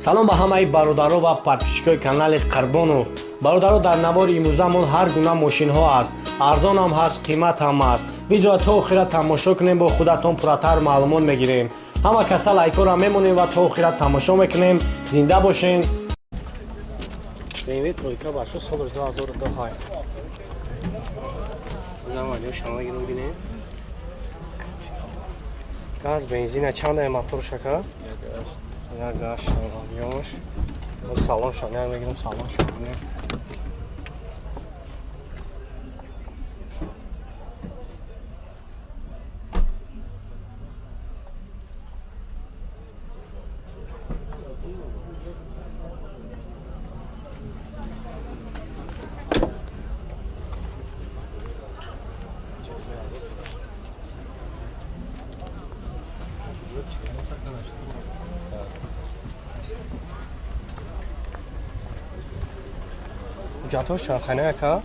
салом ба ҳамаи бародаро ва подписчикои канали Қарбонов. бародаро, дар навори имрӯзамон ҳар гуна мошинҳо аст, арзон ҳам ҳаст, қимат ҳам аст. видеоро то охира тамошо кунем, бо худатон пурратар маълумот мегирем. ҳама каса лайкора мемонем ва то охира тамошо мекунем. зинда бошен. BMW тройка бачо соли 2002. Заманиё шама гирем бинем. Газ бензина чанда мотор шака? Як гаш ёш. Салон шона мегирем, салон шона. Ҷатош чанд хана яка?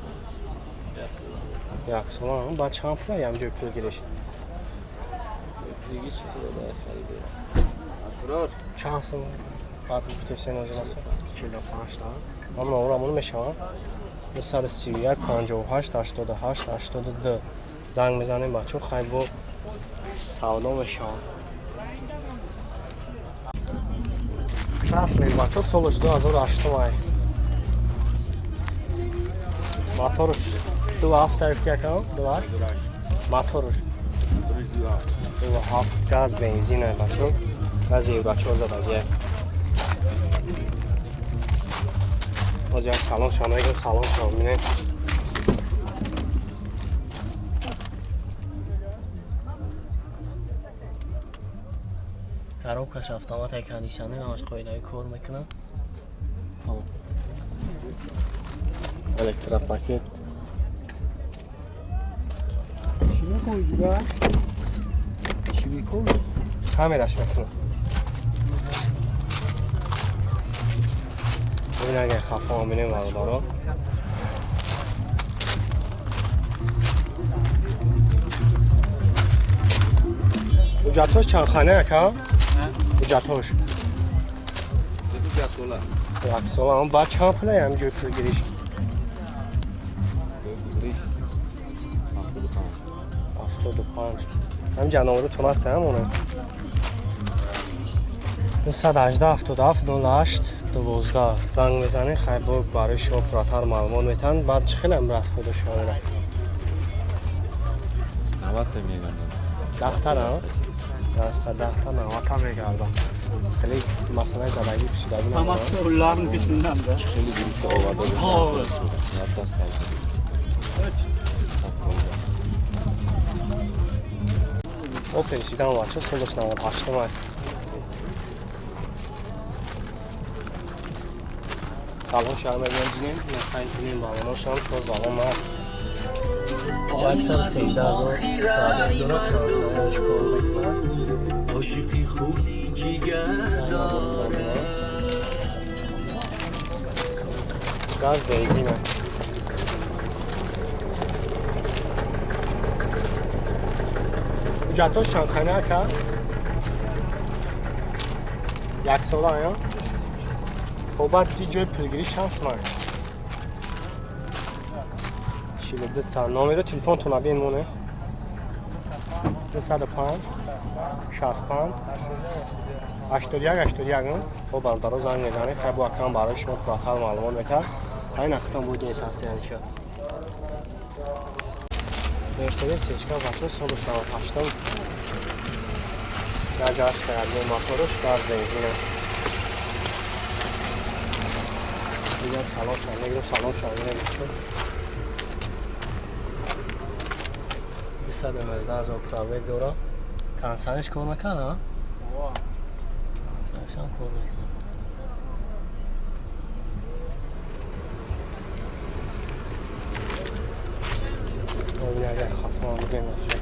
Як сола, ба чанд пула ҳамҷои пул гириш? Чанд сом? Баъд гуфтесен озилато 45 та. Амн номрамон мешавад 231 58 88 82. занг мезанем бачо, хай бо савдо мешавад. Раслем бачо соли 2008. Motoruz 2 hafta yakın, 2 motoruz 2 hafta gaz benzin bachó, gaz bachó zadaje. Oja salon şanayı salon şamine. Коробкаш автомат кондиционер намаш қоидаи кор мекунад. Электропакет. Камераш мекунад. Бубин агар хафо бинем бародаро. Уҷатош чанд хана ака? Уҷатош. Як сола. Он ба чанд пула ҳамҷои пул гириш? 75. ҳамҷа номрутон аст ҳамоне. 218 77 08 12. занг мезанед, хай бо барои шумо пурратар маълумот метан. баъд чӣ хеле амраз худо шомила? 90 мегардад. Дахтара? Дастха дахта 90 мегардад. خیلی مسئله زدگی کشیده بودم. همه اولارم کشیدم ده. خیلی گریخته آورده بود. نفت اوپن شیدم بچه سالش 98 ماه. سلام شما بگیریم. نخواهی کنیم بالون شام شد بالون ما. اکثر 13000 فرادر دارد ترانسفرش کار میکنه. عاشقی خودی جگر دارد. گاز بنزینه. جاتوش چند خانه که؟ یک ساله یا؟ خب بعد جای پلگیریش هست من. 42 تا نامرو تلفن تو نبین مونه 205 65 81 81. خب برادرها زنگ میزنه خیلی با کم برای شما پراتر معلومات میتر. این اختم بود این ساسته یعنی که مرسدس سیچکا بچه سالش 98 نجاش تقدیم موتورش گاز بنزینه. دیگر سلام شما میگیرم، سلام شما میگیرم بچه 219,000 پراویل داره. کنسانش کار میکنه؟ کنسانش هم کار میکنه. ببین اگر خفه هم میگه میشه.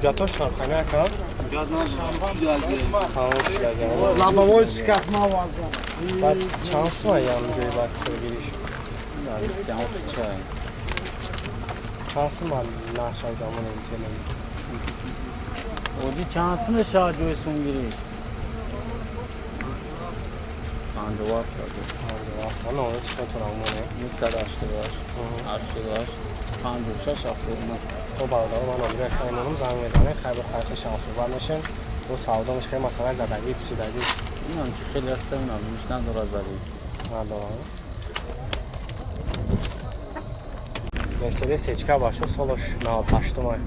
جاتوش هم خانه کن؟ جات نشم شده از خاموش لگه. لابوی سکت ما وازم. بعد چند سوی هم جایی باید بگیریش؟ چند سوی من نشم جامعه نمیتونم. بودی چانسını şarjıyorsun giriş. Kandıvar tabii. Ana onu tutun almanı. Misal aşkı var. Aşkı var. Kandırışa şaftırma. O bardağı bana bir kaymanım zang mezane khayb khayx şansı var meşin. Bu savdamış ki masala zadagi psidagi. İnan ki xeyli istəmin almışdan dorazali. Hadi var. Mesela seçka başı soloş nav taştım ay.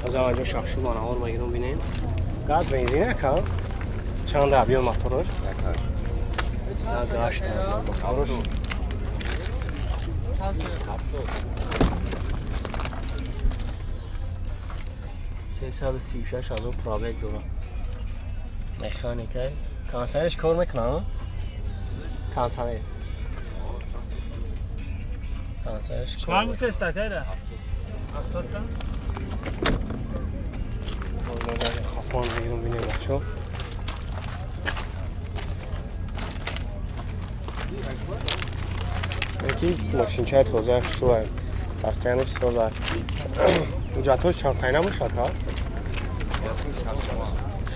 O zaman önce şahşı bana olma girin binin. Gaz benzine kal. Çanda abiyo motorur. Yakar. Hadi açtı. Motorur. سیصد و 36 از اون پرابگ دارم مکانیکه کانسرش کار میکنم کانسرش کار Hangi testakayla? Ahtottan. میکنم خفان بیرون بینه بچه یکی ماشین چای توزه شوه سرستیانش توزه اجاتوش چند باشد ها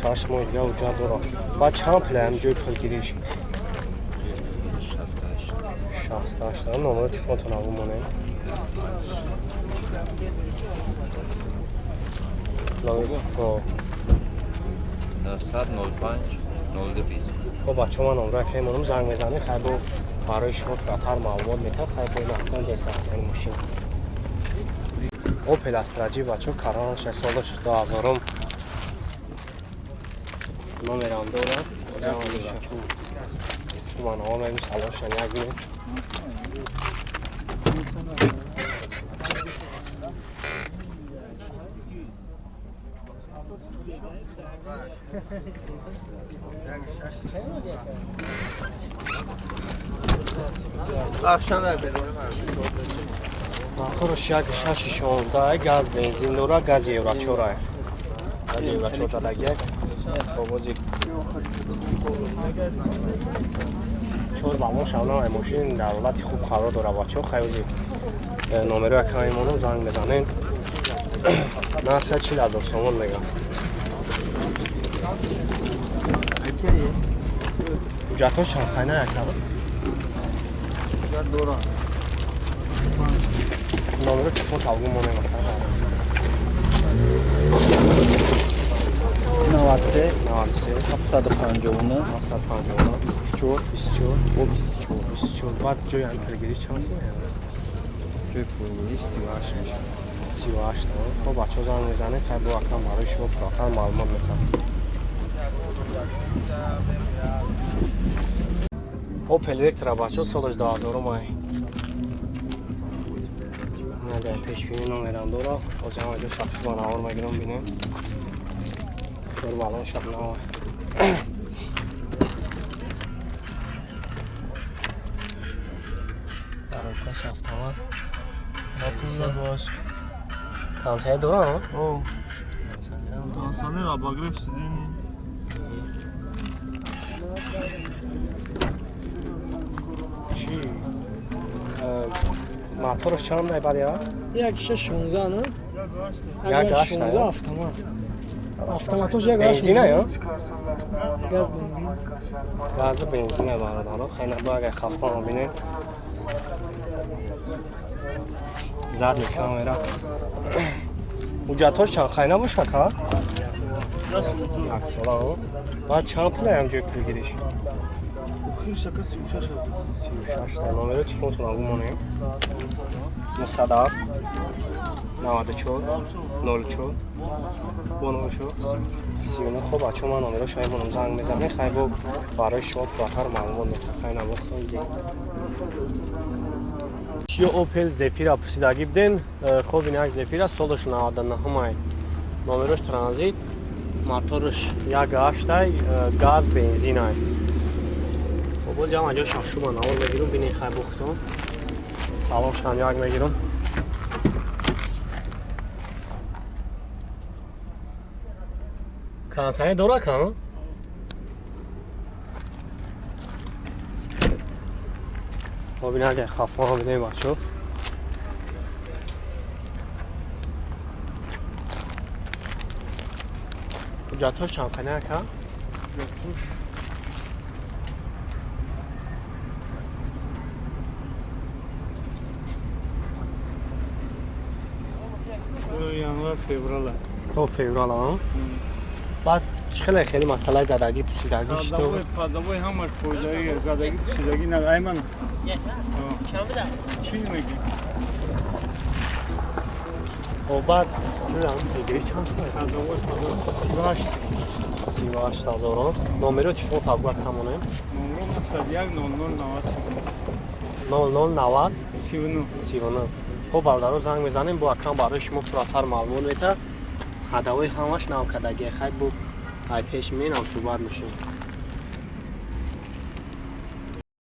شاش ماه یا اجا دورا باید چند پلیم جوی پل گیریش 68 دارم نمره تیفون تنابون مانه صد 05 0220 خب بچه من نمره که منم زنگ میزنی خیلی برای شما فراتر معلومات میتن خیلی نفتان دیسکسیون ماشین اوپل استراجی بچه کران 6 سالش 2000م نمرم دارم شما نام این سلاش یک می Akşamlar benim. آخرش یک 616 گاز بنزین داره گاز یورا چورای گاز یورا چور دادگه بابوزی چور با ما شاونا ماشین در حالت خوب قرار داره بچه خیلی نمره اکایمونو زنگ بزنین نرخ 40,000 تومان میگم اجاتش چند خینه یکم دوران. نمره تلفن تابلو مونه مثلا 93 93 759 759 24 24 o 24 24 بعد جای هم پلگیری چند سمه Köy kuruluş 38 میشه. 38 تا خب بچه ها زنگ میزنه خیلی با اکرم برای شما پراکر معلومات میکنم اوپل وکترا بچه ها سالش 2000 ماه نگه پیش بینی نمیرم دورا و جمع جو شخص با نوار مگیرم بینیم دور بالان شب نوار برای شفت همه Hatırla baş. Kansaya dura mı? O. Dansane ra bagref sidini. چی؟ موتورش چند دای بعد یا؟ یک 16 نه؟ یک 8 16 یا؟ автомат. Автоматош یک 8. بنزینه یا؟ گاز بنزین. گاز بنزینه برادر. خیلی باید خفقان بینه. زد میکنم میرم. اجاتش چند خیلی باشد ها؟ Nasıl ucu? یک ساله بعد چند پله هم جای پول گیریش؟ Xir şaka 36 yazıyor. 36 تا نمره تلفن تو نگو مونه مصدف 94 04 94 39 خب بچه من نمره شاید منم زنگ میزنه خیلی با برای شما پراتر معلومات میتونه خیلی نباختم دیگه چی اوپل زفیر پرسیدگی بدین خب این یک زفیر است سالش 99 همه نمرش ترانزیت موتورش یک 8 گاز بنزین است باز هم اینجا شخصو من اول میگیرم بینی خیلی بختم سلام شم یک میگیرم کانسانی دورا کن ما بینی اگه خفا هم بینیم بچه ҳуҷҷатҳош чанд қана ака? ҷатуш. Январ, феврал. то феврал а? баъд чӣ хеле хеле масъалаи задагӣ пусидагӣ шуд? Падавой ҳамаш фоидаи задагӣ пусидагӣ нагайман. Чӣ мегӣ? баъд ҷӯям пейгирӣ чанд сост? Падавой 38,000 номеро телефон табгӯ камонем? номро 91 00 0090 39. 39. хуб бародаро занг мезанем бо акам барои шумо пурратар маълумот мета. Хадавои ҳамаш навкадагӣ хай бу ай пеш менам суҳбат мешавем.